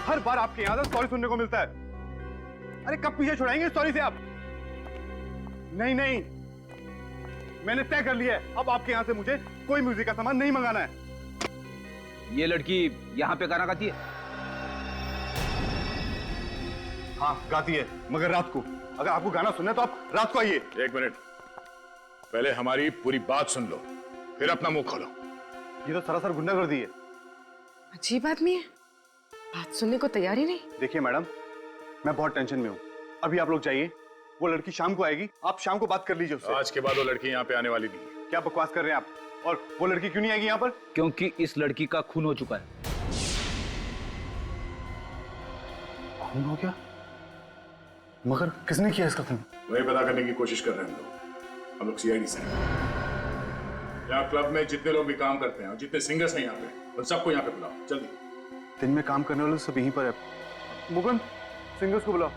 हर बार आपके यहाँ से सॉरी सुनने को मिलता है। अरे कब पीछे छुड़ाएंगे सॉरी से आप? नहीं नहीं, मैंने तय कर लिया है, अब आपके यहाँ से मुझे कोई म्यूजिक का सामान नहीं मंगाना है। ये लड़की यहाँ पे गाना गाती है? हाँ गाती है, मगर रात को। अगर आपको गाना सुनना है तो आप रात को आइए। एक मिनट, पहले हमारी पूरी बात सुन लो, फिर अपना मुंह खोलो। ये तो सरासर गुंडागर्दी है। अजीब आदमी है, बात सुनने को तैयार ही नहीं। देखिए मैडम, मैं बहुत टेंशन में हूँ। अभी आप लोग जाइए, वो लड़की शाम को आएगी, आप शाम को बात कर लीजिए उससे। आज के बाद वो लड़की यहाँ पे आने वाली नहीं है। क्या बकवास कर रहे हैं आप? और वो लड़की क्यों नहीं आएगी यहाँ पर? क्योंकि इस लड़की का खून हो चुका है। खून हो गया? मगर किसने किया इसका खून? वही पता करने की कोशिश कर रहे हैं हम लोग सीआईडी से। यहाँ क्लब में जितने लोग भी काम करते हैं और जितने सिंगर्स हैं यहाँ पे, उन सबको यहाँ पे बुलाओ जल्दी। दिन में काम करने वाले सब यहीं पर है। मुकुंद, सिंगर्स को बुलाओ।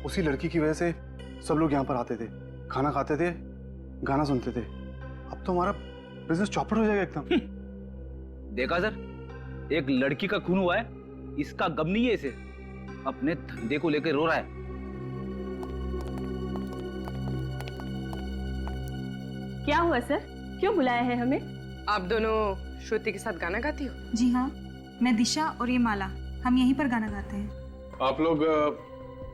उसी लड़की की वजह से सब लोग यहाँ पर आते थे, खाना खाते थे, गाना सुनते थे। अब तो हमारा बिजनेस चौपट हो जाएगा एकदम। देखा सर, एक लड़की का खून हुआ है, इसका गम नहीं है इसे, अपने धंधे को लेकर रो रहा है। क्या हुआ सर, क्यों बुलाया है हमें? आप दोनों श्रुति के साथ गाना गाती हो? जी हाँ, मैं दिशा और ये माला, हम यहीं पर गाना गाते हैं। आप लोग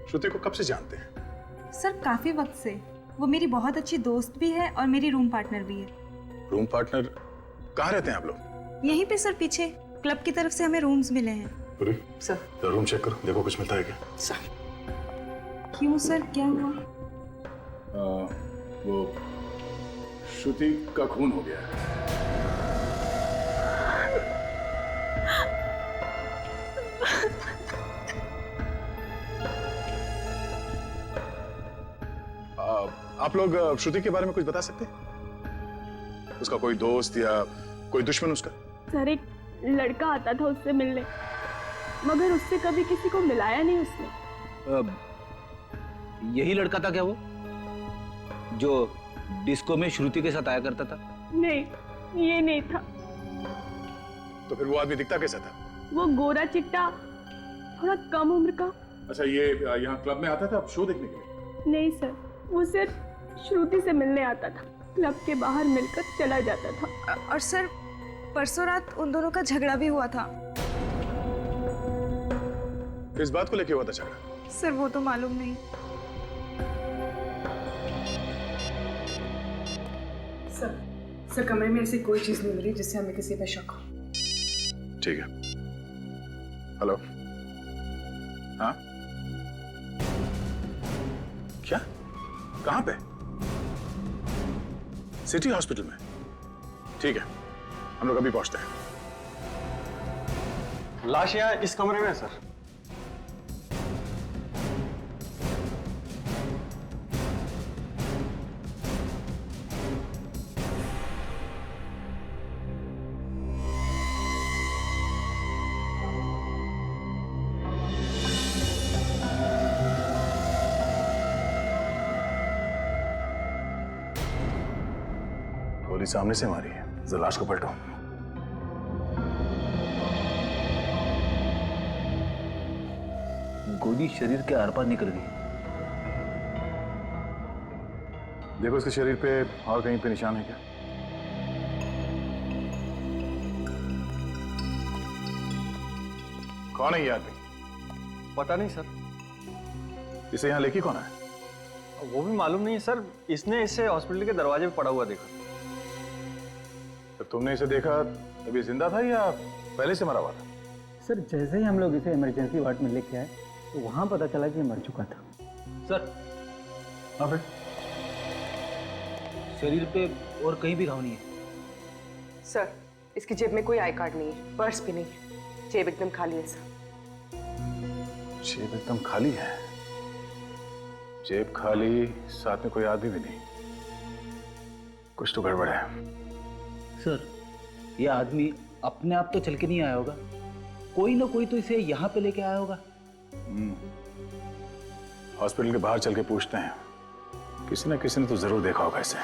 श्रुति को कब से जानते हैं? सर काफी वक्त से। वो मेरी बहुत अच्छी दोस्त भी है और मेरी रूम पार्टनर भी है। Room partner? कहाँ रहते हैं आप लोग? यहीं पे सर, पीछे क्लब की तरफ से हमें रूम्स मिले हैं। सर रूम चेक करो, देखो कुछ मिलता है क्या। क्यों सर, क्या हुआ? वो श्रुति का खून हो गया है। आप लोग श्रुति के बारे में कुछ बता सकते हैं? उसका कोई दोस्त या कोई दुश्मन उसका? सर एक लड़का आता था उससे मिलने, मगर उससे कभी किसी को मिलाया नहीं उसने। यही लड़का था क्या वो, जो डिस्को में श्रुति के साथ आया करता था? नहीं, ये नहीं था। तो फिर वो आदमी दिखता कैसा था? वो गोरा चिट्टा, थोड़ा कम उम्र का। अच्छा, ये यहाँ क्लब में आता था शो देखने के लिए? नहीं सर, वो सिर्फ श्रुति से मिलने आता था, क्लब के बाहर मिलकर चला जाता था। और सर परसों रात उन दोनों का झगड़ा भी हुआ था। किस बात को लेके हुआ था झगड़ा? सर वो तो मालूम नहीं। सर कमरे में ऐसी कोई चीज नहीं मिली जिससे हमें किसी पे शक हो। ठीक है। हेलो, हाँ क्या, कहाँ पे? सिटी हॉस्पिटल में? ठीक है, हम लोग अभी पहुंचते हैं। लाश यहाँ इस कमरे में है सर। गोली सामने से मारी है, जरा लाश को पलटो। गोली शरीर के आर पार निकल गई। देखो इसके शरीर पे और कहीं पे निशान है क्या? कौन है ये आदमी? पता नहीं सर। इसे यहाँ लेके कौन है? वो भी मालूम नहीं है सर, इसने इसे हॉस्पिटल के दरवाजे पे पड़ा हुआ देखा। तो तुमने इसे देखा तभी जिंदा था या पहले से मरा हुआ था? सर जैसे ही हम लोग इसे इमरजेंसी वार्ड में लेके आए तो वहां पता चला कि ये मर चुका था। सर हाँ फिर? शरीर पे और कहीं भी घाव नहीं है। सर इसकी जेब में कोई आई कार्ड नहीं है, पर्स भी नहीं है, जेब एकदम खाली है सर। जेब एकदम खाली है? जेब खाली, साथ में कोई आदमी भी नहीं, कुछ तो गड़बड़ है। सर ये आदमी अपने आप तो चल के नहीं आया होगा, कोई ना कोई तो इसे यहाँ पे लेके आया होगा। हॉस्पिटल के बाहर चल के पूछते हैं, किसी ना किसी ने तो जरूर देखा होगा इसे।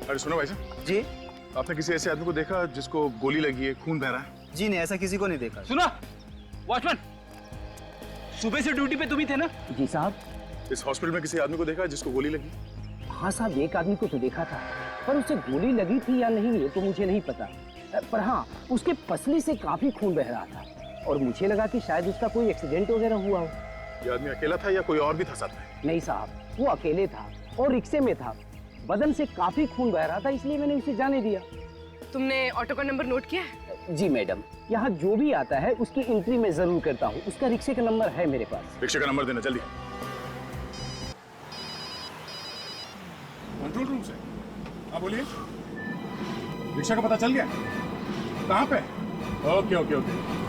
अरे सुनो भाई साहब जी। आपने किसी ऐसे आदमी को देखा जिसको गोली लगी है, खून बह रहा है? जी नहीं, ऐसा किसी को नहीं देखा। सुनो वॉचमैन, सुबह से ड्यूटी पे तुम ही थे ना? जी साहब। इस हॉस्पिटल में किसी आदमी को देखा जिसको गोली लगी? हाँ साहब, एक आदमी को तो देखा था, पर उसे गोली लगी थी या नहीं ये तो मुझे नहीं पता। पर हाँ, उसके पसली से काफी खून बह रहा था और मुझे लगा कि शायद उसका कोई एक्सीडेंट वगैरह हुआ हो। ये आदमी अकेला था या कोई और भी था साथ में? नहीं साहब, वो अकेले था और रिक्शे में था। बदन से काफी खून बह रहा था, इसलिए मैंने उसे जाने दिया। तुमने ऑटो का नंबर नोट किया है? जी मैडम, यहाँ जो भी आता है उसकी एंट्री मैं जरूर करता हूँ। उसका रिक्शे का नंबर है मेरे पास। रिक्शे का नंबर देना जल्दी। कंट्रोल रूम से। हाँ बोलिए। रिक्शा का पता चल गया? कहाँ पे? Okay okay okay.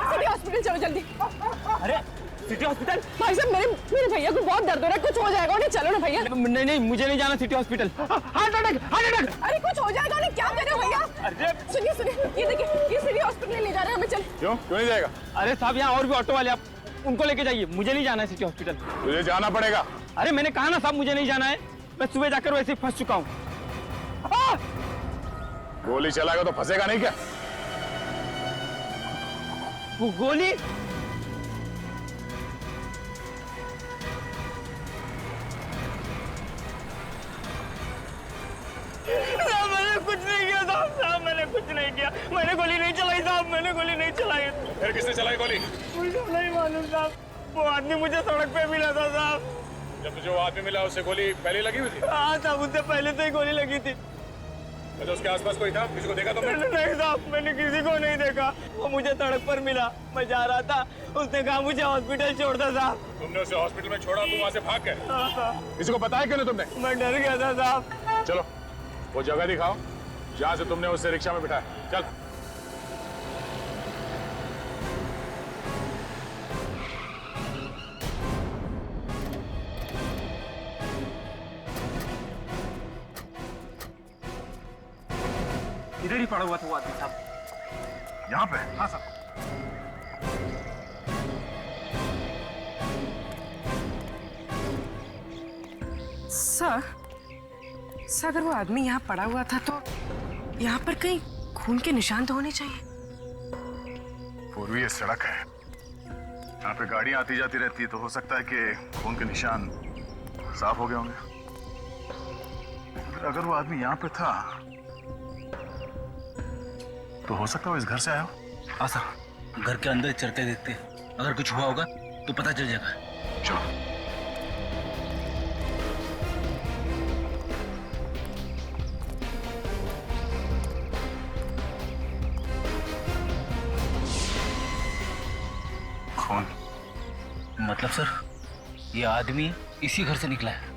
City hospital चलो जल्दी। अरे सिटी हॉस्पिटल? भाई साहब मेरे भैया को बहुत दर्द हो रहा है, कुछ हो जाएगा उन्हें। चलो ना भैया। नहीं नहीं, मुझे नहीं जाना city hospital. Heart attack, heart attack. अरे कुछ हो जाएगा उन्हें, क्या कर रहे हो भैया? अरे सुनिए सुनिए, ये देखिए, ये सिटी हॉस्पिटल ले जा रहे हैं हमें। चल। क्यों नहीं जाएगा? अरे साहब, यहाँ और भी ऑटो वाले, आप उनको लेके जाइए, मुझे नहीं जाना है सिटी हॉस्पिटल। तुझे जाना पड़ेगा। अरे मैंने कहा ना साहब, मुझे नहीं जाना है। मैं सुबह जाकर वैसे ही फंस चुका हूँ। गोली चलाएगा तो फंसेगा नहीं क्या? वो गोली? मैंने कुछ नहीं किया साहब, मैंने कुछ नहीं किया। मैंने गोली नहीं चलाई साहब, मैंने गोली नहीं चलाई। फिर किसने चलाई गोली? मुझे नहीं मालूम साहब, वो आदमी मुझे सड़क पे मिला था साहब। जब तुझे वो आदमी मिला उसे गोली पहले लगी हुई थी? हाँ साहब, उससे पहले से ही गोली लगी थी। तो उसके आसपास कोई था? किसी को देखा तुमने? नहीं साहब, मैंने किसी को नहीं देखा। वो मुझे सड़क पर मिला, मैं जा रहा था, उसने कहा मुझे हॉस्पिटल छोड़ दो साहब। तुमने उसे हॉस्पिटल में छोड़ा, तुम वहाँ से भाग गए? हाँ साहब। किसी को बताया क्यों नहीं तुमने? मैं डर गया था साहब। चलो वो जगह दिखाओ जहाँ से तुमने उसे रिक्शा में बिठाया। चल। इधर ही पड़ा हुआ था वो आदमी साहब। यहाँ पे? हाँ सर। सर अगर वो आदमी यहाँ पड़ा हुआ था तो यहाँ पर कहीं खून के निशान तो होने चाहिए। पूर्वी ये सड़क है, यहाँ पे गाड़ियाँ आती जाती रहती है, तो हो सकता है कि खून के निशान साफ हो गए होंगे। अगर वो आदमी यहाँ पे था तो हो सकता है वो इस घर से आया हो। हाँ सर, घर के अंदर चलते देखते, अगर कुछ हुआ होगा तो पता चल जाएगा। चलो। कौन? मतलब सर, ये आदमी इसी घर से निकला है।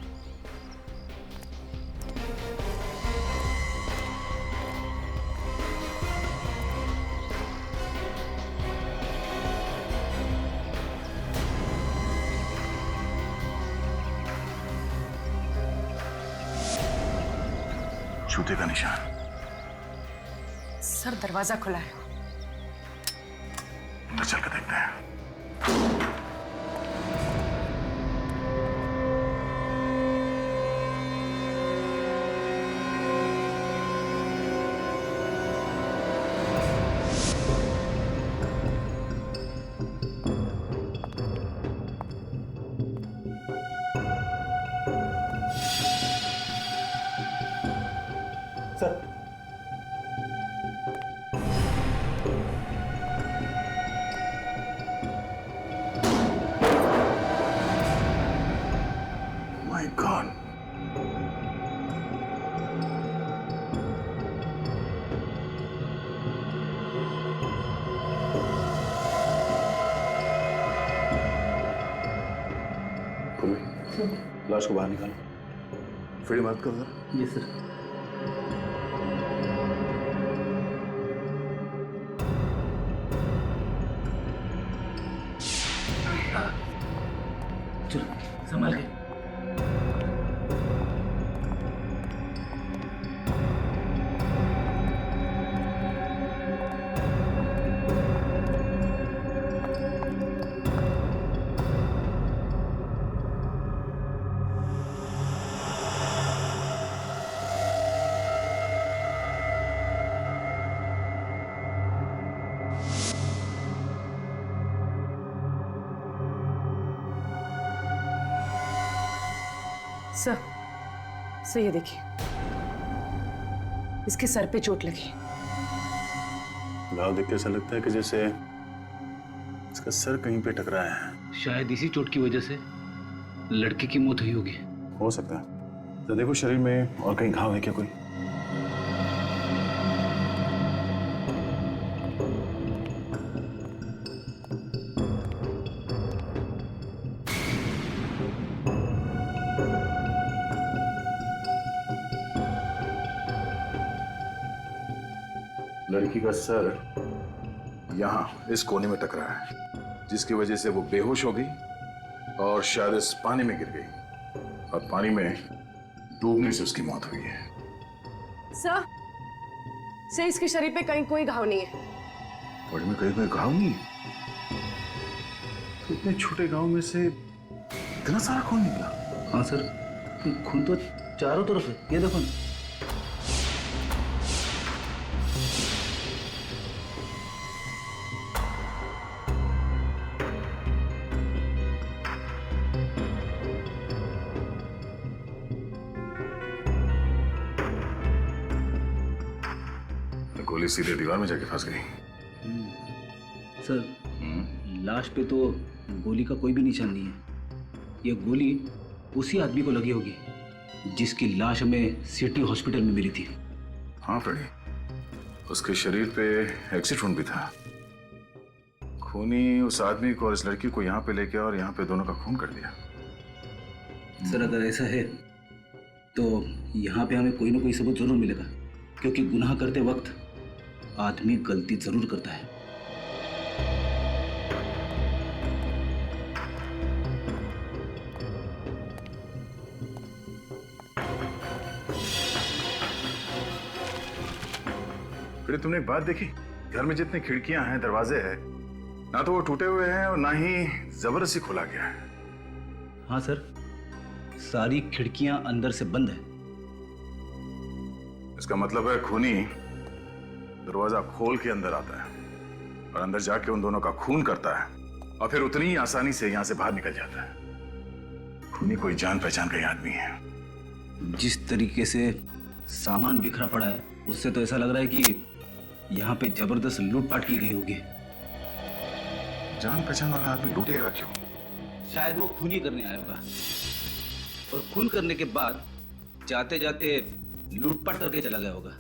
जूते का निशान। सर दरवाजा खुला है, अंदर चल के देखते हैं। Sir, My God. लाश को बाहर निकालो। फ्री बात कर जरा। जी सर। चलो संभाल के। सर ये देखिए, इसके सर पे चोट लगी। घाव देख के ऐसा लगता है कि जैसे इसका सर कहीं पे टकराया है। शायद इसी चोट की वजह से लड़के की मौत हुई होगी। हो सकता है। तो देखो शरीर में और कहीं घाव है क्या कोई? लड़की का सर यहाँ इस कोने में टकरा है, जिसकी वजह से वो बेहोश हो गई और शायद इस पानी में गिर गई और पानी में डूबने से उसकी मौत हुई है। सर इसके शरीर पे कहीं कोई घाव नहीं है। बॉडी में कहीं कोई घाव नहीं है? तो इतने छोटे गांव में से इतना सारा खून निकला? हाँ सर, खून तो चारों तरफ है, ये देखो ना। गोली सीधे दीवार में जाके फंस गई। सर, लाश पे तो गोली का कोई भी निशान नहीं है। ये गोली उसी आदमी को लगी होगी जिसकी लाश हमें सिटी हॉस्पिटल में मिली थी। हाँ फ्रेडी, उसके शरीर पे एक्सिट वुंड भी था। खूनी उस आदमी को और इस लड़की को यहाँ पे लेके और यहाँ पे दोनों का खून कर दिया। सर अगर ऐसा है तो यहाँ पे हमें कोई ना कोई सबूत जरूर मिलेगा, क्योंकि गुनाह करते वक्त आदमी गलती जरूर करता है। फिर तुमने एक बात देखी, घर में जितनी खिड़कियां हैं, दरवाजे हैं, ना तो वो टूटे हुए हैं और ना ही जबरदस्ती खोला गया है। हाँ सर, सारी खिड़कियां अंदर से बंद है। इसका मतलब है खूनी दरवाजा खोल के अंदर आता है और अंदर जाके उन दोनों का खून करता है और फिर उतनी ही आसानी से यहां से बाहर निकल जाता है। खूनी कोई जान पहचान का ही आदमी है। जिस तरीके से सामान बिखरा पड़ा है, उससे तो ऐसा लग रहा है कि यहाँ पे जबरदस्त लूटपाट की गई होगी। जान पहचान वाला आदमी लूटेगा क्यों? शायद वो खून ही करने आया होगा और खून करने के बाद जाते जाते लूटपाट करके चला गया होगा,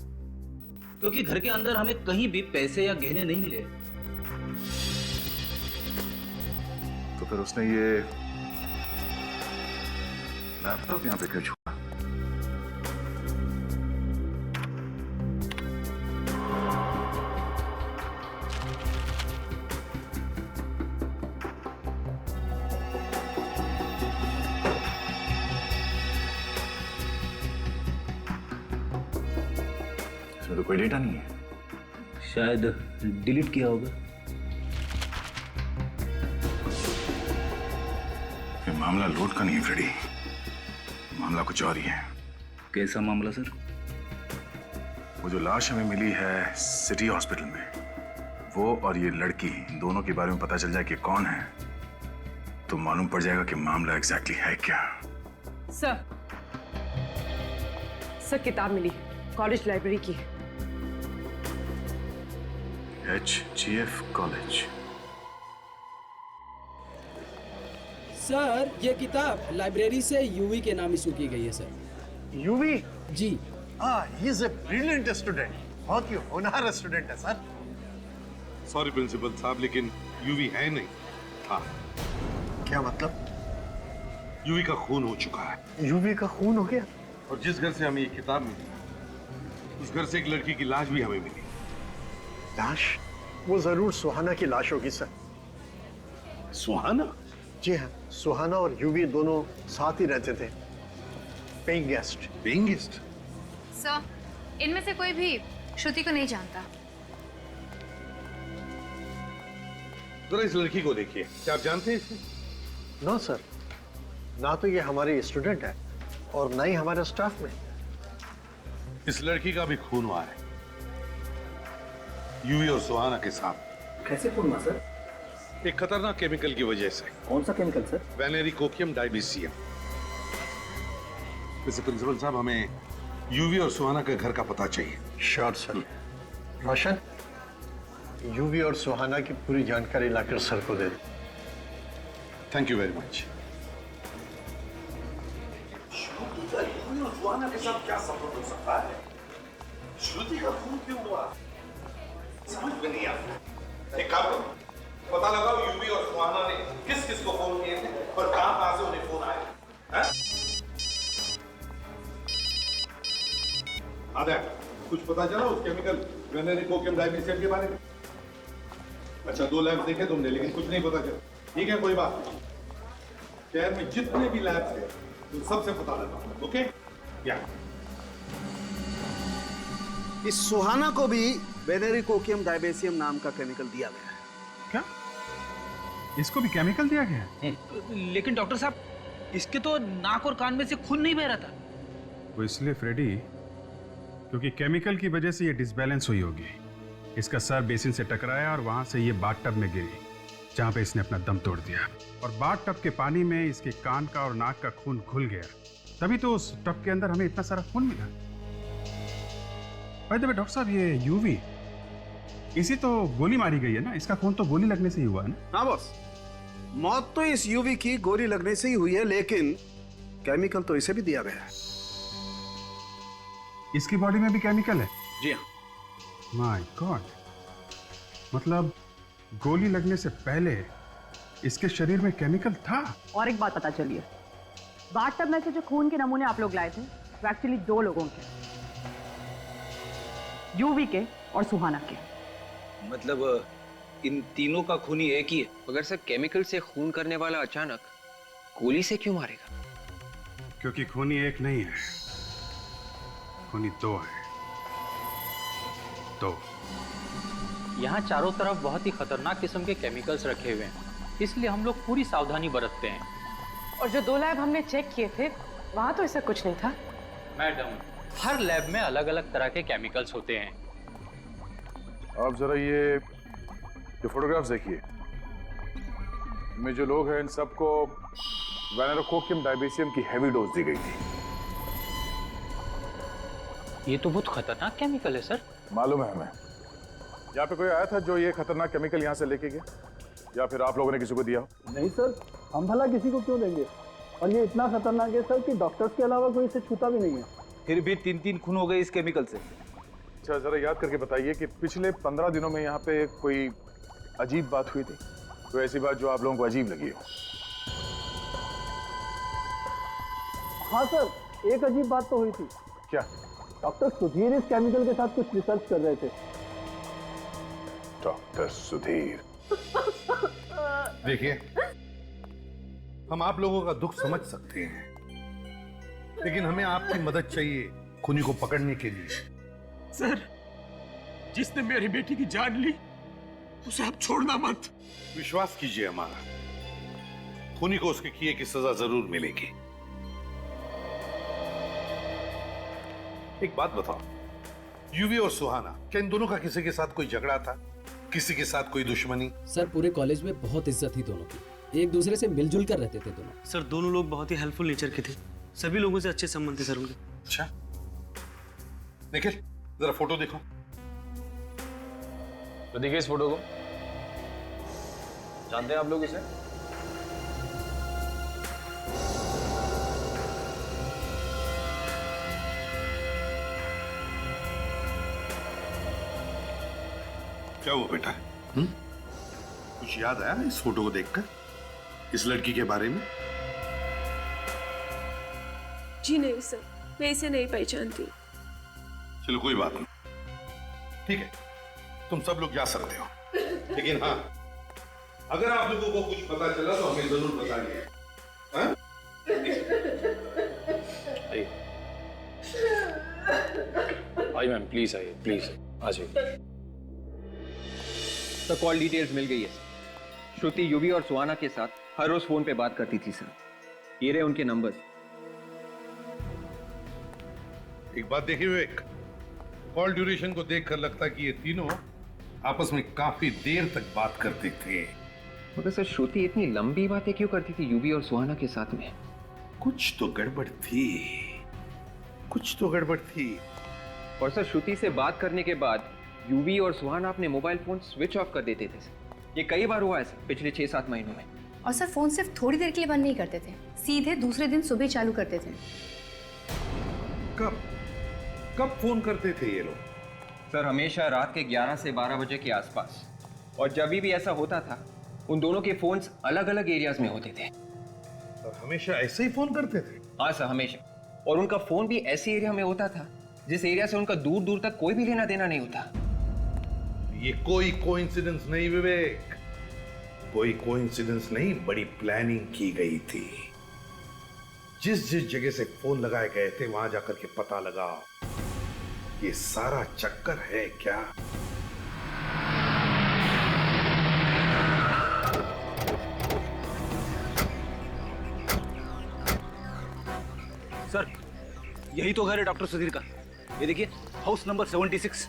क्योंकि घर के अंदर हमें कहीं भी पैसे या गहने नहीं मिले। तो फिर उसने ये लैपटॉप यहाँ पे क्यों छोड़ा? इसमें तो कोई डेटा नहीं है। शायद डिलीट किया होगा। ये मामला लूट का नहीं है फ्रेडी, मामला कुछ और ही है। कैसा मामला सर? वो जो लाश हमें मिली है सिटी हॉस्पिटल में, वो और ये लड़की दोनों के बारे में पता चल जाए कि कौन है, तो मालूम पड़ जाएगा कि मामला एग्जैक्टली है क्या। सर किताब मिली, कॉलेज लाइब्रेरी की है। HGF college. सर ये किताब लाइब्रेरी से यूवी के नाम इशू की गई है sir. Yuvi? Ji he is a brilliant student, बहुत ही होनहार स्टूडेंट है सर। सॉरी प्रिंसिपल साहब, लेकिन यूवी है नहीं। हाँ, क्या मतलब? यूवी का खून हो चुका है। यूवी का खून हो गया? और जिस घर से हमें ये किताब मिली, उस घर से एक लड़की की लाश भी हमें मिली। लाश? वो जरूर सुहाना की लाश होगी सर। सुहाना? जी हाँ, सुहाना और यूवी दोनों साथ ही रहते थे, paying guest. Paying guest? Sir, इनमें से कोई भी श्रुति को नहीं जानता। जरा इस लड़की को देखिए, क्या आप जानते हैं इसे? नो सर, ना तो ये हमारी स्टूडेंट है और ना ही हमारे स्टाफ में। इस लड़की का भी खून हुआ है, यूवी और सुहाना के साथ। कैसे खून हुआ सर? एक खतरनाक केमिकल की वजह से। कौन सा केमिकल सर? वेनेरिकोकियम डाइबीसियम। वैसे प्रिंसिपल साहब, हमें यूवी और सुहाना के घर का पता चाहिए। Sure sir. रोशन, यूवी और सुहाना की पूरी जानकारी लाकर सर को दे दो। Thank you very much. Shruti का यूवी और सुहाना के साथ क्या संबंध हो सकता है? श्रुति का खून क्यों हुआ? समझ में नहीं आता। एक काम करो, पता लगाओ यूवी और सुहाना ने किस किस को फोन किए थे और कहां से उन्हें फोन आए। आधा कुछ पता चला उस केमिकल वेनेरिकोकियम डाइबीसियम के बारे में? अच्छा, 2 लैब देखे तुमने, लेकिन कुछ नहीं पता चला। ठीक है, कोई बात नहीं। शहर में जितने भी लैब थे तुम सबसे पता लगा। ओके? या इस सुहाना को भी वेनेरिकोकियम डाइबेसियम नाम का केमिकल दिया गया है। क्या? इसको भी केमिकल दिया गया है? लेकिन डॉक्टर साहब, इसके तो नाक और कान में से खून नहीं बह रहा था। वो इसलिए फ्रेडी, क्योंकि केमिकल की वजह से ये डिसबैलेंस हुई होगी। इसका सर बेसिन से टकराया और वहां से ये बाथटब में गिरी, जहां पे इसने अपना दम तोड़ दिया। और बाथटब के पानी में इसके कान का और नाक का खून घुल गया, तभी तो उस टब के अंदर हमें इतना सारा खून मिला। भाई डॉक्टर साहब, ये यूवी, इसी तो गोली मारी गई है ना? इसका खून तो गोली लगने से ही हुआ है ना? हाँ बॉस, मौत तो इस यूवी की गोली लगने से ही हुई है, लेकिन केमिकल तो इसे भी दिया गया है। इसकी बॉडी में भी केमिकल है? जी हाँ। माय गॉड, मतलब गोली लगने से पहले इसके शरीर में केमिकल था। और एक बात पता चली है, बाथटब में से जो खून के नमूने आप लोग लाए थे वो एक्चुअली 2 लोगों के, यूवी के और सुहाना के। मतलब इन तीनों का खून ही एक ही है? मगर सर, केमिकल से खून करने वाला अचानक गोली से क्यों मारेगा? क्योंकि खूनी एक नहीं है, खूनी 2 है। 2। यहाँ चारों तरफ बहुत ही खतरनाक किस्म के केमिकल्स रखे हुए हैं, इसलिए हम लोग पूरी सावधानी बरतते हैं। और जो 2 लैब हमने चेक किए थे, वहां तो ऐसा कुछ नहीं था। मैडम, हर लैब में अलग अलग तरह के केमिकल्स होते हैं। आप जरा ये फोटोग्राफ्स देखिए। इनमें जो लोग हैं, इन सबको वेनेरिकोकियम डाइबेसियम की हैवी डोज दी गई थी। ये तो बहुत खतरनाक केमिकल है सर। मालूम है हमें। यहाँ पे कोई आया था जो ये खतरनाक केमिकल यहाँ से लेके गया, या फिर आप लोगों ने किसी को दिया? नहीं सर, हम भला किसी को क्यों देंगे? और ये इतना खतरनाक है सर कि डॉक्टर्स के अलावा कोई इसे छूता भी नहीं है। फिर भी 3 खून हो गए इस केमिकल से। अच्छा, जरा याद करके बताइए कि पिछले 15 दिनों में यहाँ पे कोई अजीब बात हुई थी? कोई ऐसी बात जो आप लोगों को अजीब लगी हो? हाँ सर, एक अजीब बात तो हुई थी। क्या? डॉक्टर सुधीर इस केमिकल के साथ कुछ रिसर्च कर रहे थे। डॉक्टर सुधीर? देखिए, हम आप लोगों का दुख समझ सकते हैं, लेकिन हमें आपकी मदद चाहिए खूनी को पकड़ने के लिए। सर, जिसने मेरी बेटी की जान ली, उसे आप छोड़ना मत। विश्वास कीजिए हमारा, खूनी को उसके किए की सजा जरूर मिलेगी। एक बात बताओ, यूवी और सुहाना, क्या इन दोनों का किसी के साथ कोई झगड़ा था? किसी के साथ कोई दुश्मनी? सर, पूरे कॉलेज में बहुत इज्जत थी दोनों की, एक दूसरे से मिलजुल कर रहते थे दोनों। सर, दोनों लोग बहुत ही हेल्पफुल नेचर के थे, सभी लोगों से अच्छे संबंध थे सर उनके। अच्छा, निखिल जरा फोटो देखो। तो देखिए इस फोटो को, जानते हैं आप लोग इसे? क्या हुआ बेटा? कुछ याद आया इस फोटो को देखकर, इस लड़की के बारे में? जी नहीं सर, मैं इसे नहीं पहचानती। चलो कोई बात नहीं, ठीक है, तुम सब लोग जा सकते हो, लेकिन हाँ, अगर आप लोगों को कुछ पता चला तो हमें जरूर बताइए। हाँ? आइए मैम, प्लीज आइए, प्लीज आ जाइए। तो कॉल डिटेल्स मिल गई है। श्रुति युवी और सुहाना के साथ हर रोज फोन पे बात करती थी सर। ये रहे उनके नंबर। एक बात देखिए विवेक, कॉल ड्यूरेशन को देखकर लगता है कि ये तीनों आपस में काफी देर तक बात करते थे। मगर सर श्रुति इतनी लंबी बातें क्यों करती थी युवी और सुहाना के साथ में? कुछ तो गड़बड़ थी, कुछ तो गड़बड़ थी। और सर श्रुति से बात करने के बाद युवी और सुहाना अपने मोबाइल फोन स्विच ऑफ कर देते थे सर। ये कई बार हुआ है सर पिछले 6-7 महीनों में। और सर फोन सिर्फ थोड़ी देर के लिए बंद नहीं करते थे, सीधे दूसरे दिन सुबह चालू करते थे। कब कब फोन करते थे ये लोग? सर हमेशा रात के 11 से 12 बजे के आसपास। और जब भी ऐसा होता था उन दोनों के फोन्स अलग अलग एरियाज में होते थे। और हमेशा ऐसे ही फोन करते थे? हाँ सर, हमेशा। और उनका फोन भी ऐसे एरिया में होता था जिस एरिया से उनका दूर दूर तक कोई भी लेना देना नहीं होता। ये कोई कोइंसिडेंस नहीं विवेक, कोई कोइंसिडेंस नहीं, बड़ी प्लानिंग की गई थी। जिस जिस जगह से फोन लगाए गए थे वहां जाकर के पता लगा। ये सारा चक्कर है क्या? सर यही तो घर है डॉक्टर सुधीर का। ये देखिए house number 76।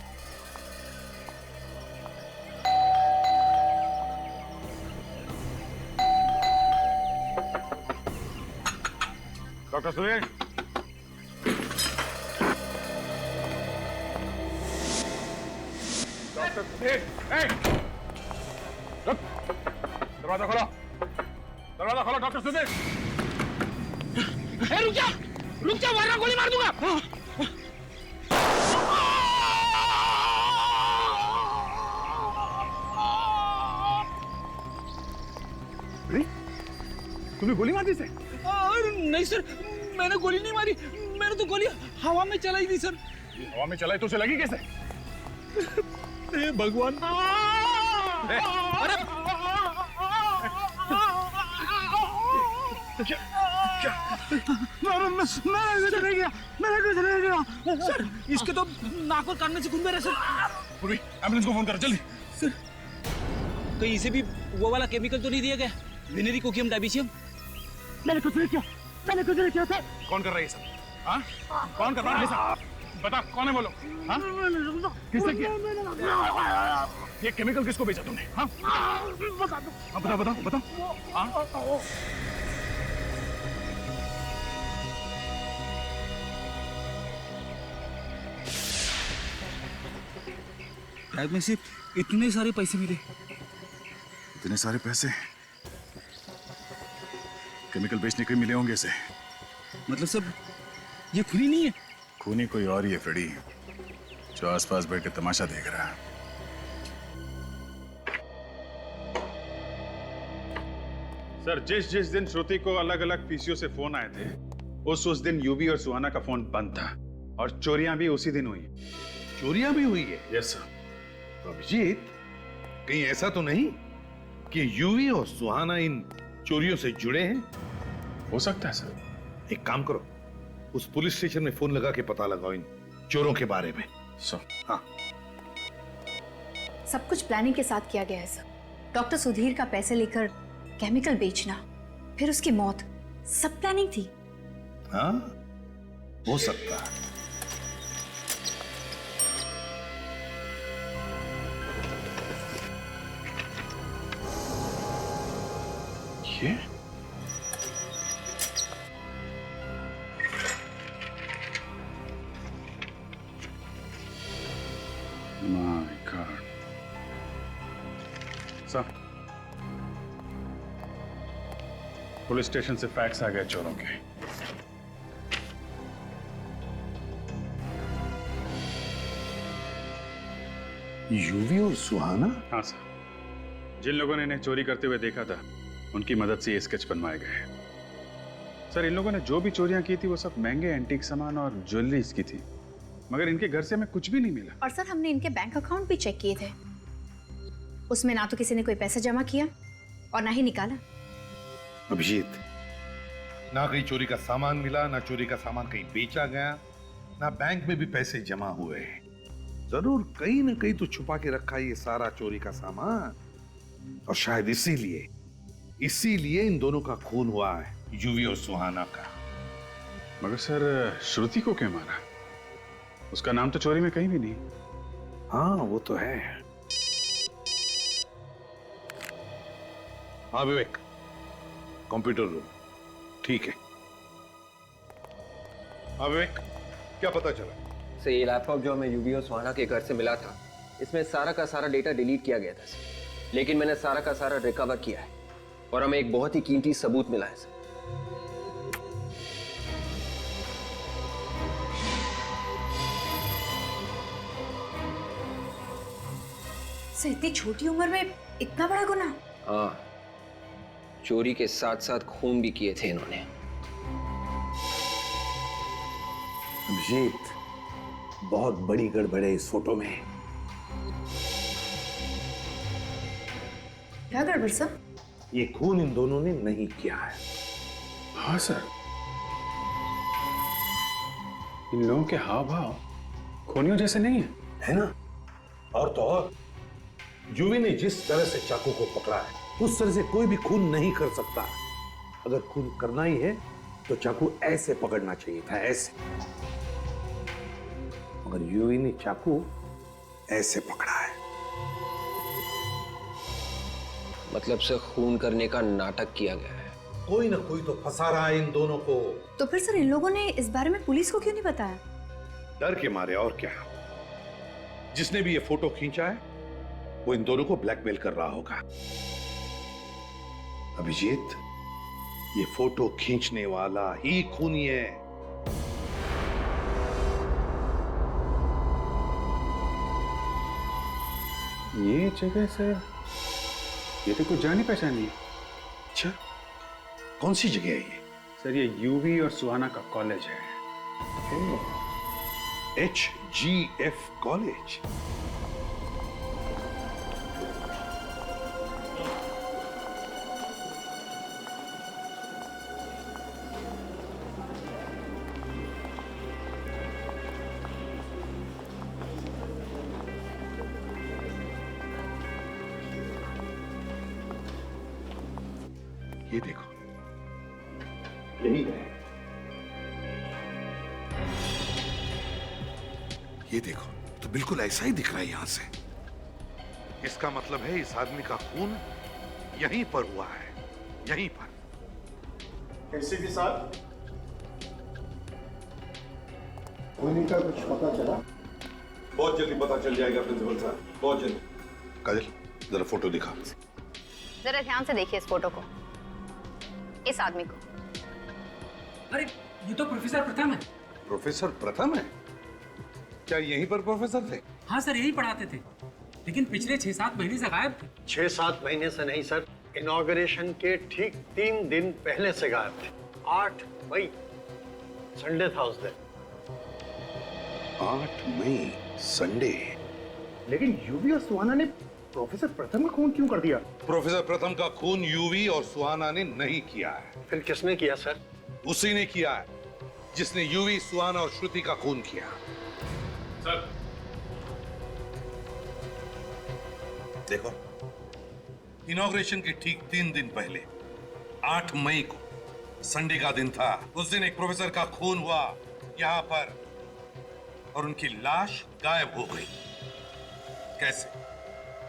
Doctor Sudhir, doctor Sudhir, दरवाजा खोलो, दरवाजा खोलो डॉक्टर सुधीर। रुक जा वरना गोली मार दूंगा। तुमने गोली मार दी से? नहीं सर, मैंने गोली नहीं मारी, मैंने तो गोली हवा में चलाई थी सर। हवा में चलाई तो उसे लगी कैसे? हे भगवान। अरे मैं चले गया, मेरा कुछ नहीं गया सर। इसके तो नाक और कान में से खून बह रहा है सर। एम्बुलेंस को फोन करो जल्दी। सर कहीं इसे भी वो वाला केमिकल तो नहीं दिया गया, विनेरी कोकियम डायबिसियम? मैंने कुछ नहीं किया, मैंने कुछ नहीं किया सर। कौन कर रहा है ये सब? हाँ? कौन कर रहा है ये सब? बता, कौन है बोलो? हाँ? किसने किया? ये केमिकल किसको बेचा तुमने? हाँ? बता दो। हाँ बताओ बताओ बताओ। हाँ? शायद में सिर्फ इतने सारे पैसे मिले। इतने सारे पैसे केमिकल बेचने के मिले होंगे इसे। मतलब सब ये खुली नहीं है? खूनी कोई और ही है फ्रेडी, जो आसपास बैठ के तमाशा देख रहा है। सर जिस जिस दिन श्रुति को अलग अलग पीसीओ से फोन आए थे उस दिन यूवी और सुहाना का फोन बंद था और चोरियां भी उसी दिन हुई। चोरियां भी हुई है? Yes sir. तो अभिजीत, कहीं ऐसा तो नहीं कि यूवी और सुहाना इन चोरियों से जुड़े हैं? हो सकता है सर। एक काम करो, उस पुलिस स्टेशन में फोन लगा के पता लगाओ इन चोरों के बारे में। सर हाँ, सब कुछ प्लानिंग के साथ किया गया है सर। डॉक्टर सुधीर का पैसे लेकर केमिकल बेचना, फिर उसकी मौत, सब प्लानिंग थी। हाँ हो सकता है। ये my God. Sir police station से फैक्स आ गए चोरों के। यूवी और सुहाना? हाँ सर, जिन लोगों ने इन्हें चोरी करते हुए देखा था उनकी मदद से ये स्केच बनवाए गए। सर इन लोगों ने जो भी चोरियां की थी वो सब महंगे एंटीक सामान और ज्वेलरीज की थी, मगर इनके घर से हमें कुछ भी नहीं मिला। और सर हमने इनके बैंक अकाउंट भी चेक किए थे, उसमें ना तो किसी ने कोई पैसा जमा किया और ना ही निकाला। अभिजीत, ना कहीं चोरी का सामान मिला, ना चोरी का सामान कहीं बेचा गया, ना बैंक में भी पैसे जमा हुए। जरूर कहीं ना कहीं तो छुपा के रखा है ये सारा चोरी का सामान, और शायद इसीलिए इन दोनों का खून हुआ है, यूवी और सुहाना का। मगर सर श्रुति को क्यों मारा? उसका नाम तो चोरी में कहीं भी नहीं। हाँ वो तो है। हाँ विवेक, कंप्यूटर रूम। ठीक है। हाँ विवेक, क्या पता चला? सर ये लैपटॉप जो हमें यूवी और सुहाना के घर से मिला था, इसमें सारा का सारा डेटा डिलीट किया गया था सर, लेकिन मैंने सारा का सारा रिकवर किया है और हमें एक बहुत ही कीमती सबूत मिला है सर। सर इतनी छोटी उम्र में इतना बड़ा गुनाह? हाँ, चोरी के साथ साथ खून भी किए थे इन्होंने। अभिजीत, बहुत बड़ी गड़बड़ है इस फोटो में। क्या गड़बड़ सर? ये खून इन दोनों ने नहीं किया है। हाँ सर, इन लोगों के हाव भाव खूनियों जैसे नहीं है ना? और तो और यूवी ने जिस तरह से चाकू को पकड़ा है, उस तरह से कोई भी खून नहीं कर सकता। अगर खून करना ही है तो चाकू ऐसे पकड़ना चाहिए था, ऐसे। मगर यूवी ने चाकू ऐसे पकड़ा है। मतलब से खून करने का नाटक किया गया है। कोई ना कोई तो फंसा रहा है इन दोनों को। तो फिर सर इन लोगों ने इस बारे में पुलिस को क्यों नहीं बताया? डर के मारे, और क्या। जिसने भी ये फोटो खींचा है वो इन दोनों को ब्लैकमेल कर रहा होगा। अभिजीत, ये फोटो खींचने वाला ही खूनी है। ये जगह से ये तो कुछ जानी पहचानी है। अच्छा, कौन सी जगह है ये? सर ये यूवी और सुहाना का कॉलेज है। HGF college. ये देखो, यही है। ये देखो, तो बिल्कुल ऐसा ही दिख रहा है यहां से। इसका मतलब है इस आदमी का खून यहीं पर हुआ है, यहीं पर। एसीपी साहब, खूनी का कुछ पता चला? बहुत जल्दी पता चल जाएगा प्रिंसिपल साहब, बहुत जल्दी। काजल, जरा फोटो दिखा। जरा ध्यान से देखिए इस फोटो को, इस आदमी को। अरे ये तो प्रोफेसर प्रथम है। प्रोफेसर प्रथम है? क्या यहीं पर प्रोफेसर थे? हाँ सर, यही पढ़ाते थे, लेकिन पिछले 6-7 महीने से गायब थे। 6-7 महीने से नहीं सर, इनॉग्रेशन के ठीक 3 दिन पहले से गायब थे। 8 मई, संडे था उस दिन। 8 मई, संडे। लेकिन यूवी और सुहाना ने प्रोफेसर प्रथम का खून क्यों कर दिया? प्रोफेसर प्रथम का खून यूवी और सुहाना ने नहीं किया है। फिर किसने किया सर? उसी ने किया है जिसने यूवी, सुहाना और श्रुति का खून किया। सर देखो, इनॉग्रेशन के ठीक 3 दिन पहले 8 मई को, संडे का दिन था, उस दिन एक प्रोफेसर का खून हुआ यहां पर, और उनकी लाश गायब हो गई। कैसे?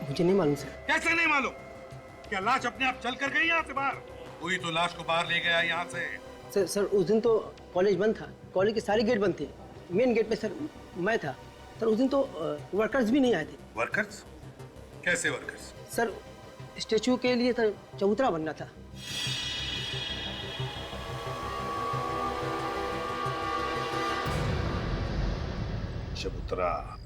मुझे नहीं मालूम सर। कैसे नहीं मालूम? क्या लाश अपने आप चल कर गई यहाँ से बाहर? कोई तो लाश को बाहर ले गया यहाँ से। सर उस दिन तो कॉलेज बंद था, कॉलेज के सारे गेट बंद थे। मेन गेट पे सर मैं था सर। उस दिन तो वर्कर्स भी नहीं आए थे। वर्कर्स? कैसे वर्कर्स? सर स्टेचू के लिए सर चबूतरा बनना था। चबूतरा?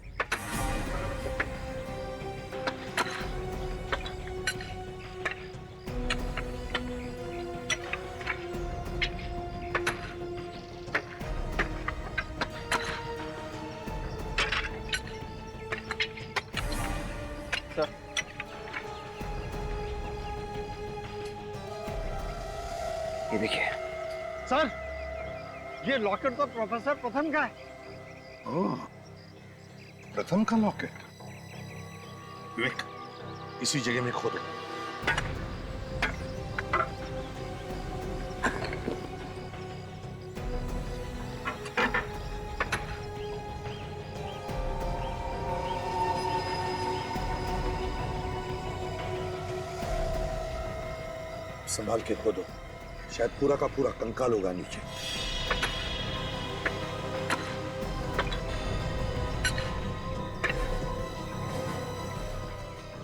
सर, ये लॉकेट तो प्रोफेसर प्रथम का है। ओह, प्रथम का लॉकेट। विवेक, इसी जगह में खोदो। संभाल के खोदो, शायद पूरा का पूरा कंकाल होगा नीचे।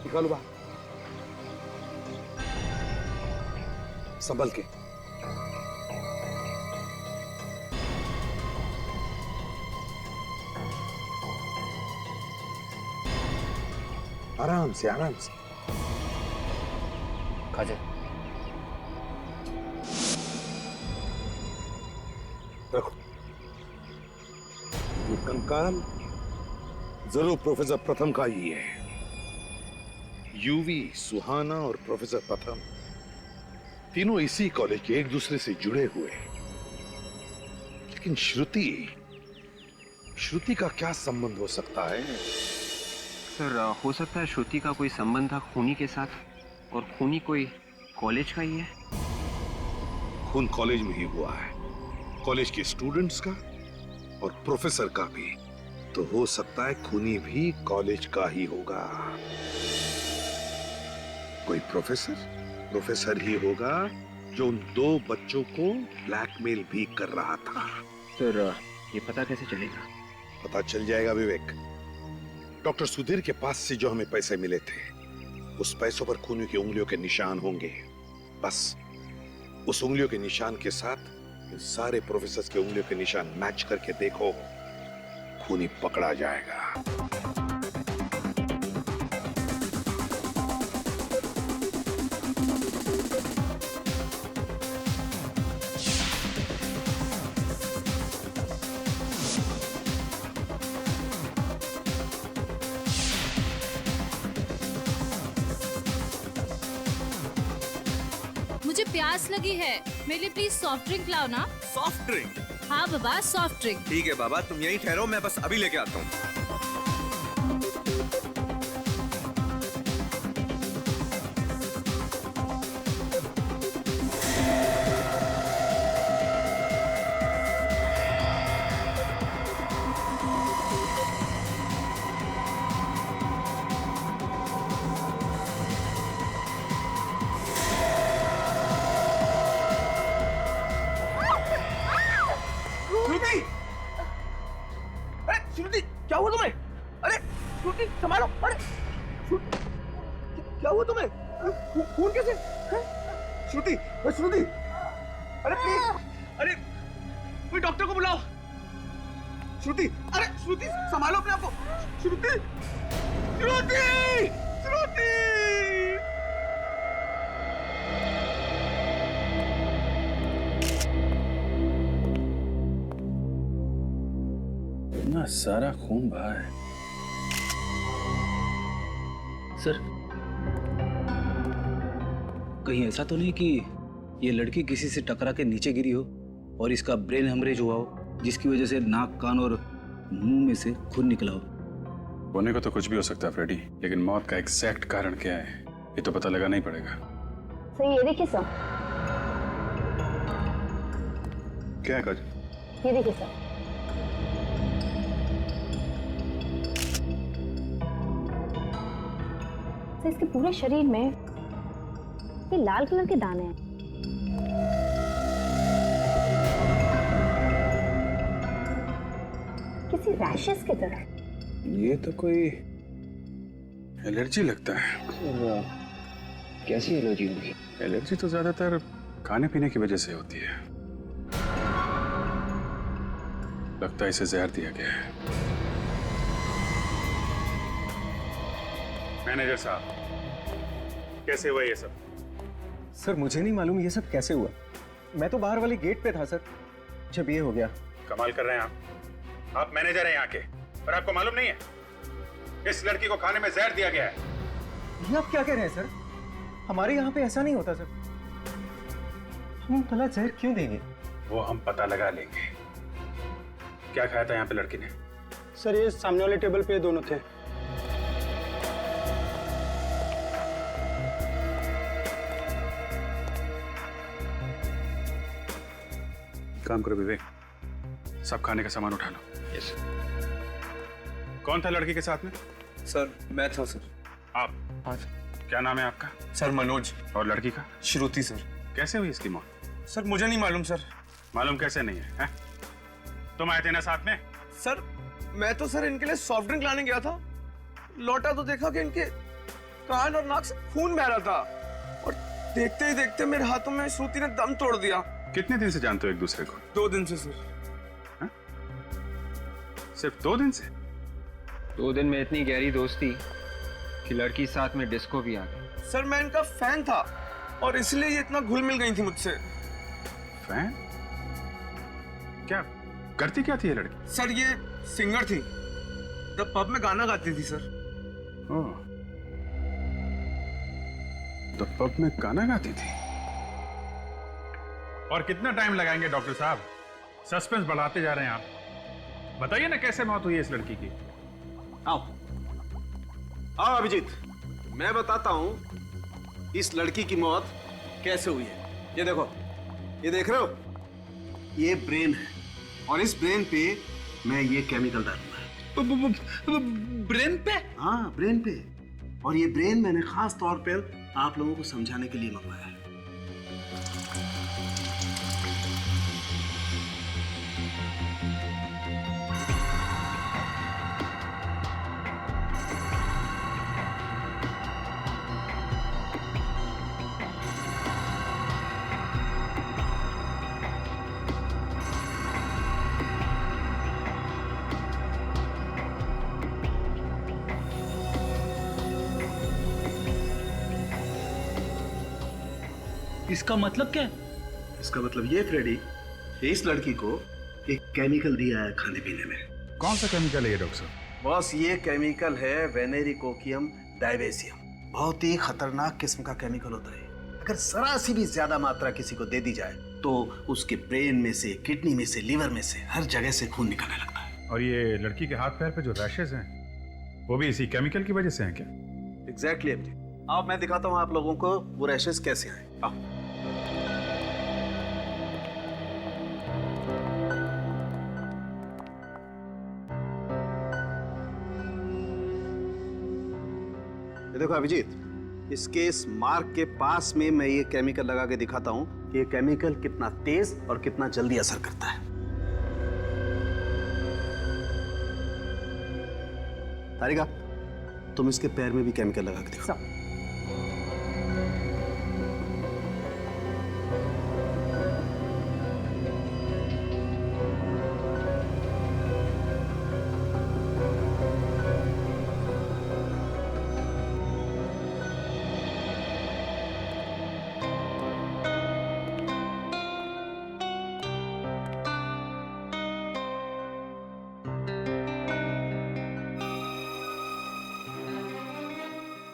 निकालो बाहर, संभल के। आराम से, आराम से। काजल, रखो। ये कंकाल जरूर प्रोफेसर प्रथम का ही है। यूवी, सुहाना और प्रोफेसर प्रथम तीनों इसी कॉलेज के एक दूसरे से जुड़े हुए। लेकिन श्रुति का क्या संबंध हो सकता है? सर, हो सकता है श्रुति का कोई संबंध था खूनी के साथ, और खूनी कोई कॉलेज का ही है। खून कॉलेज में ही हुआ है, कॉलेज के स्टूडेंट्स का और प्रोफेसर का भी। तो हो सकता है खूनी भी कॉलेज का ही होगा। कोई प्रोफेसर ही होगा जो उन दो बच्चों को ब्लैकमेल भी कर रहा था। सर, ये पता कैसे चलेगा? पता चल जाएगा विवेक। डॉक्टर सुधीर के पास से जो हमें पैसे मिले थे, उस पैसों पर खूनी की उंगलियों के निशान होंगे। बस उस उंगलियों के निशान के साथ इन सारे प्रोफेसर्स के उंगलियों के निशान मैच करके देखो, खूनी पकड़ा जाएगा। मुझे प्यास लगी है, मेरे लिए प्लीज सॉफ्ट ड्रिंक लाओ ना। Soft drink? हाँ बाबा, सॉफ्ट ड्रिंक। ठीक है बाबा, तुम यहीं ठहरो, मैं बस अभी लेके आता हूँ। श्रुति, क्या हुआ तुम्हें? अरे श्रुति, संभालो। अरे श्रुति, क्या हुआ तुम्हें? खून कैसे? श्रुति, श्रुति, अरे प्लीज, अरे कोई डॉक्टर को बुलाओ। श्रुति, अरे श्रुति, संभालो अपने आप को। श्रुति, श्रुति, श्रुति। इतना सारा खून बहा है। सर, कहीं ऐसा तो नहीं कि ये लड़की किसी से टकरा के नीचे गिरी हो और इसका ब्रेन हेमरेज हुआ हो, जिसकी वजह से नाक, कान और मुंह में से खून निकला हो? होने को तो कुछ भी हो सकता है फ्रेडी, लेकिन मौत का एग्जैक्ट कारण क्या है ये तो पता लगाना ही पड़ेगा। सर, ये देखिए सर। क्या है काजल? ये देखिए सर। सर, इसके पूरे शरीर में ये लाल कलर के दाने हैं। किसी रैशेस की तरह। ये तो कोई एलर्जी लगता है। कैसी एलर्जी होगी? एलर्जी तो ज्यादातर खाने पीने की वजह से होती है। लगता है इसे जहर दिया गया है। मैनेजर साहब, कैसे हुआ ये सब? सर, मुझे नहीं मालूम ये सब कैसे हुआ। मैं तो बाहर वाले गेट पे था सर, जब ये हो गया। कमाल कर रहे हैं आप मैनेजर हैं यहाँ के, पर आपको मालूम नहीं है इस लड़की को खाने में जहर दिया गया है। ये आप क्या कह रहे हैं सर? हमारे यहाँ पे ऐसा नहीं होता सर। हम भला जहर क्यों देंगे? वो हम पता लगा लेंगे। क्या खाया था यहाँ पे लड़की ने? सर ये सामने वाले टेबल पे दोनों थे। काम करो विवेक, सब खाने का सामान उठा लो। यस। कौन था लड़की के साथ में? सर मैं था सर। आप? हाँ। क्या नाम है आपका? सर मनोज। और लड़की का? श्रुति सर। कैसे हुई इसकी मौत? सर मुझे नहीं मालूम सर। मालूम कैसे नहीं है? तुम आए थे ना साथ में? सर मैं तो सर इनके लिए सॉफ्ट ड्रिंक लाने गया था, लौटा तो देखा कि इनके कान और नाक से खून बह रहा था, और देखते ही देखते मेरे हाथों में श्रुति ने दम तोड़ दिया। कितने दिन से जानते हो एक दूसरे को? 2 दिन से सर। सिर्फ 2 दिन से? 2 दिन में इतनी गहरी दोस्ती कि लड़की साथ में डिस्को भी आ गई। सर मैं इनका फैन था और इसलिए ये इतना घुल मिल गई थी मुझसे। फैन? क्या करती क्या थी ये लड़की? सर ये सिंगर थी, जब पब में गाना गाती थी सर। ओह, तो पब में गाना गाती थी। और कितना टाइम लगाएंगे डॉक्टर साहब? सस्पेंस बढ़ाते जा रहे हैं आप। बताइए ना कैसे मौत हुई है इस लड़की की। आओ आओ अभिजीत, मैं बताता हूं इस लड़की की मौत कैसे हुई है। ये देखो, ये देख रहे हो, ये ब्रेन है, और इस ब्रेन पे मैं ये केमिकल डालूंगा। ब्रेन पे? हाँ ब्रेन पे। और ये ब्रेन मैंने खास तौर पर आप लोगों को समझाने के लिए मंगवाया है। इसका मतलब क्या है? इसका मतलब ये फ्रेडी, इस लड़की को एक केमिकल दिया है खाने पीने में। कौन सा केमिकल है ये डॉक्टर साहब? बॉस ये केमिकल है वेनेरिकोकियम डायवेसियम। बहुत ही खतरनाक किस्म का केमिकल होता है। अगर जरा सी भी ज्यादा मात्रा किसी को दे दी जाए तो उसके ब्रेन में से, किडनी में से, लीवर में से, हर जगह से खून निकलने लगता है। और ये लड़की के हाथ पैर पे जो रैशेज हैं वो भी इसी केमिकल की वजह से हैं क्या? एग्जैक्टली अब मैं दिखाता हूँ आप लोगों को वो रैशेज कैसे आए। आओ। देखो अभिजीत, इसके इस मार्क के पास में मैं ये केमिकल लगा के दिखाता हूं कि ये केमिकल कितना तेज और कितना जल्दी असर करता है। तारिका, तुम इसके पैर में भी केमिकल लगा के दिखाओ।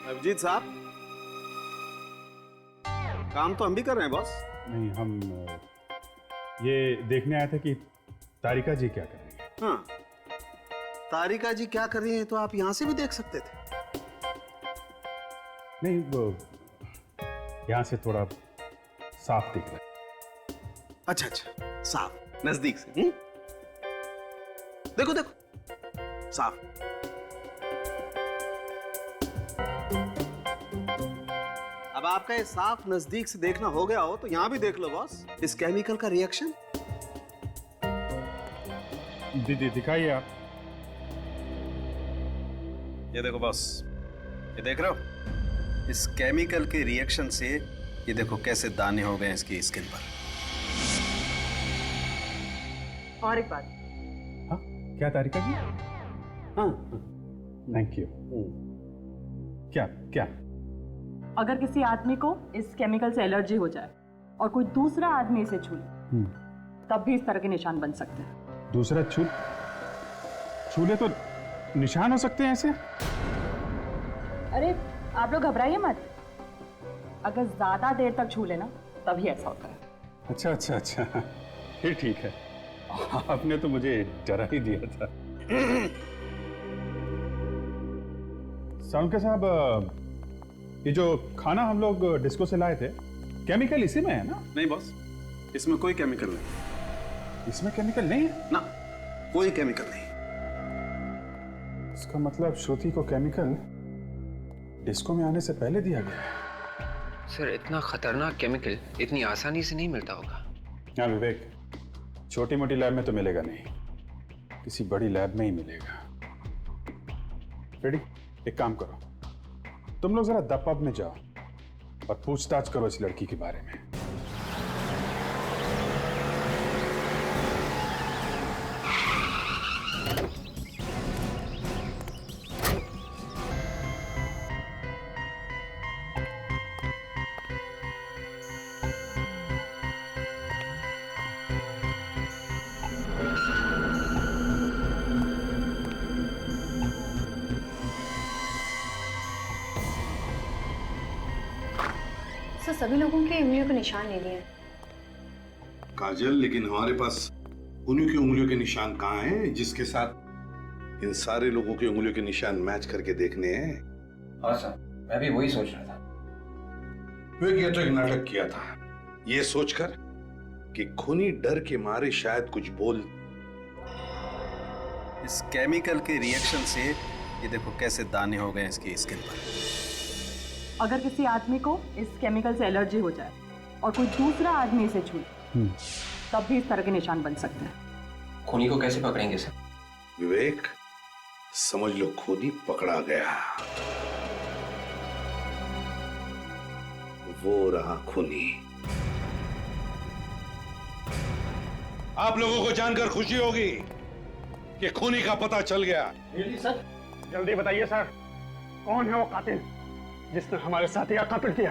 अभिजीत साहब, काम तो हम भी कर रहे हैं बॉस। नहीं, हम ये देखने आए थे कि तारिका जी क्या कर रही है। हाँ, तारिका जी क्या कर रही हैं तो आप यहां से भी देख सकते थे। नहीं, वो यहां से थोड़ा साफ दिख रहा है। अच्छा अच्छा, साफ नजदीक से। देखो देखो, साफ। अब आपका ये साफ नजदीक से देखना हो गया हो तो यहां भी देख लो बॉस, इस केमिकल का रिएक्शन। दिखाइए आप। ये देखो बॉस, ये देख रहे हो, इस केमिकल के रिएक्शन से ये देखो कैसे दाने हो गए इसकी स्किन पर। और एक बात। हाँ, क्या तारिका जी? हाँ, थैंक यू। क्या क्या? अगर किसी आदमी को इस केमिकल से एलर्जी हो जाए और कोई दूसरा आदमी इसे छू ले, तब भी इस तरह के निशान बन सकते हैं। दूसरा छूले तो निशान हो सकते हैं ऐसे? अरे आप लोग घबराइए मत, अगर ज्यादा देर तक छू लेना तभी ऐसा होता है। अच्छा अच्छा अच्छा, फिर ठीक है, आपने तो मुझे डरा ही दिया था। साउंड साहब, ये जो खाना हम लोग डिस्को से लाए थे, केमिकल इसी में है ना? नहीं बॉस, इसमें कोई केमिकल नहीं। इसमें केमिकल नहीं है ना, कोई केमिकल नहीं। इसका मतलब श्रुति को केमिकल डिस्को में आने से पहले दिया गया है। सर, इतना खतरनाक केमिकल इतनी आसानी से नहीं मिलता होगा। हाँ विवेक, छोटी मोटी लैब में तो मिलेगा नहीं, किसी बड़ी लैब में ही मिलेगा। रेडी? एक काम करो, तुम लोग जरा द पब में जाओ और पूछताछ करो इस लड़की के बारे में। सर, सभी लोगों के उंगलियों के निशान ले लिए। काजल, लेकिन हमारे पास उन्हीं की उंगलियों के निशान कहाँ हैं जिसके साथ इन सारे लोगों की उंगलियों के निशान मैच करके देखने हैं? हाँ सर, मैं भी वही सोच रहा था। विवेक, ये तो एक नाटक किया था, ये सोचकर कि खूनी डर के मारे शायद कुछ बोल। इस केमिकल के रिएक्शन से ये देखो कैसे दाने हो गए इसकी स्किन पर। अगर किसी आदमी को इस केमिकल से एलर्जी हो जाए और कोई दूसरा आदमी इसे छू तब भी इस तरह के निशान बन सकते हैं। खूनी को कैसे पकड़ेंगे सर? विवेक, समझ लो खूनी पकड़ा गया। वो रहा खूनी। आप लोगों को जानकर खुशी होगी कि खूनी का पता चल गया। सर, जल्दी बताइए सर, कौन है वो कातिल जिसने हमारे साथी का कत्ल किया?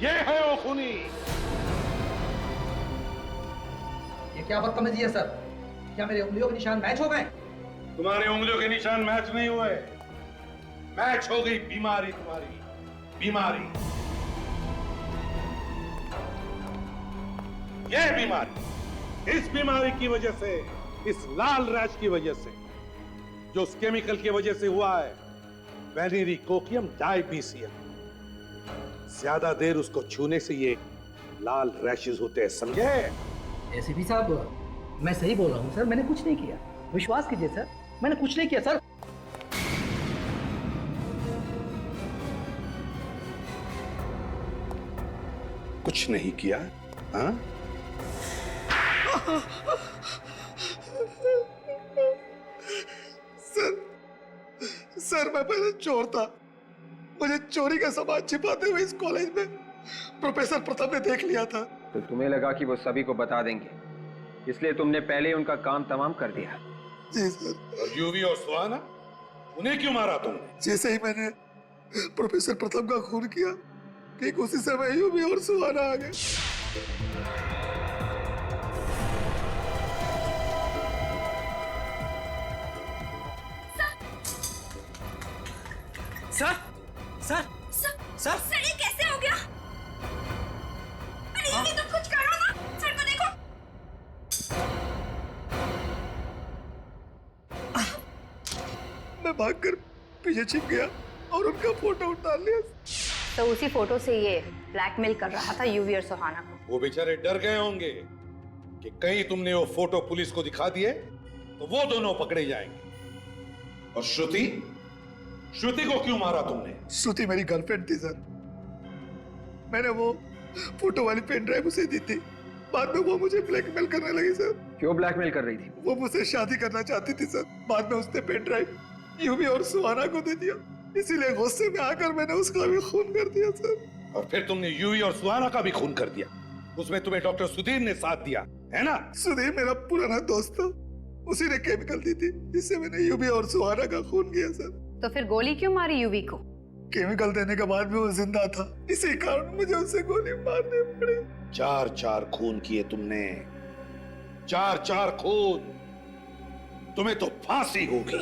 ये है वो खूनी। क्या बदतमीजी है सर? क्या मेरी उंगलियों के निशान मैच हो गए? तुम्हारे उंगलियों के निशान मैच नहीं हुए, मैच हो गई बीमारी, तुम्हारी बीमारी। ये बीमारी, इस बीमारी की वजह से, इस लाल रैश की वजह से, जो उस केमिकल की वजह से हुआ है, वेनेरिकोकियम डायबीसियम। ज्यादा देर उसको छूने से ये लाल रैशेस होते हैं, समझे? एसीपी साहब, मैं सही बोल रहा हूँ सर, मैंने कुछ नहीं किया, विश्वास कीजिए सर, मैंने कुछ नहीं किया सर। कुछ नहीं किया? हाँ? सर, मैं पहले चोर था। मुझे चोरी का सामान छिपाते हुए इस कॉलेज में प्रोफेसर प्रताप ने देख लिया था। तो तुम्हें लगा कि वो सभी को बता देंगे, इसलिए तुमने पहले उनका काम तमाम कर दिया। जी सर। और यूवी और सुहाना, उन्हें क्यों मारा तुमने? जैसे ही मैंने प्रोफेसर प्रताप का खून किया, ठीक उसी समय यूवी और सुहाना आ गए। सर, सर, सर, सर, ये कैसे हो गया? अरे ये तुम कुछ करो ना, सर को देखो। मैं भागकर पीछे छिप गया और उनका फोटो उतार लिया। तो उसी फोटो से ये ब्लैकमेल कर रहा था यूवी और सुहाना को। वो बेचारे डर गए होंगे कि कहीं तुमने वो फोटो पुलिस को दिखा दिए तो वो दोनों पकड़े जाएंगे। और श्रुति, श्रुति को क्यों मारा तुमने? श्रुति मेरी गर्लफ्रेंड थी सर। मैंने वो फोटो वाली पेन ड्राइव उसे दी थी। बाद में वो मुझे ब्लैकमेल करने लगी सर। क्यों ब्लैकमेल कर रही थी? वो मुझसे शादी करना चाहती थी सर। बाद में उसने पेन ड्राइव यूवी और सुहाना को दे दिया, इसीलिए गुस्से में आकर मैंने उसका भी खून कर दिया सर। और फिर तुमने यूवी और सुहाना का भी खून कर दिया। उसमें तुम्हें डॉक्टर सुधीर ने साथ दिया है ना? सुधीर मेरा पुराना दोस्त था, उसी ने केमिकल दी थी, इससे मैंने यूवी और सुहाना का खून किया सर। तो फिर गोली क्यों मारी यूवी को? केमिकल देने के बाद भी वो जिंदा था, इसी कारण मुझे उसे गोली मारनी पड़ी। 4-4 खून किए तुमने, 4-4 खून। तुम्हें तो फांसी होगी।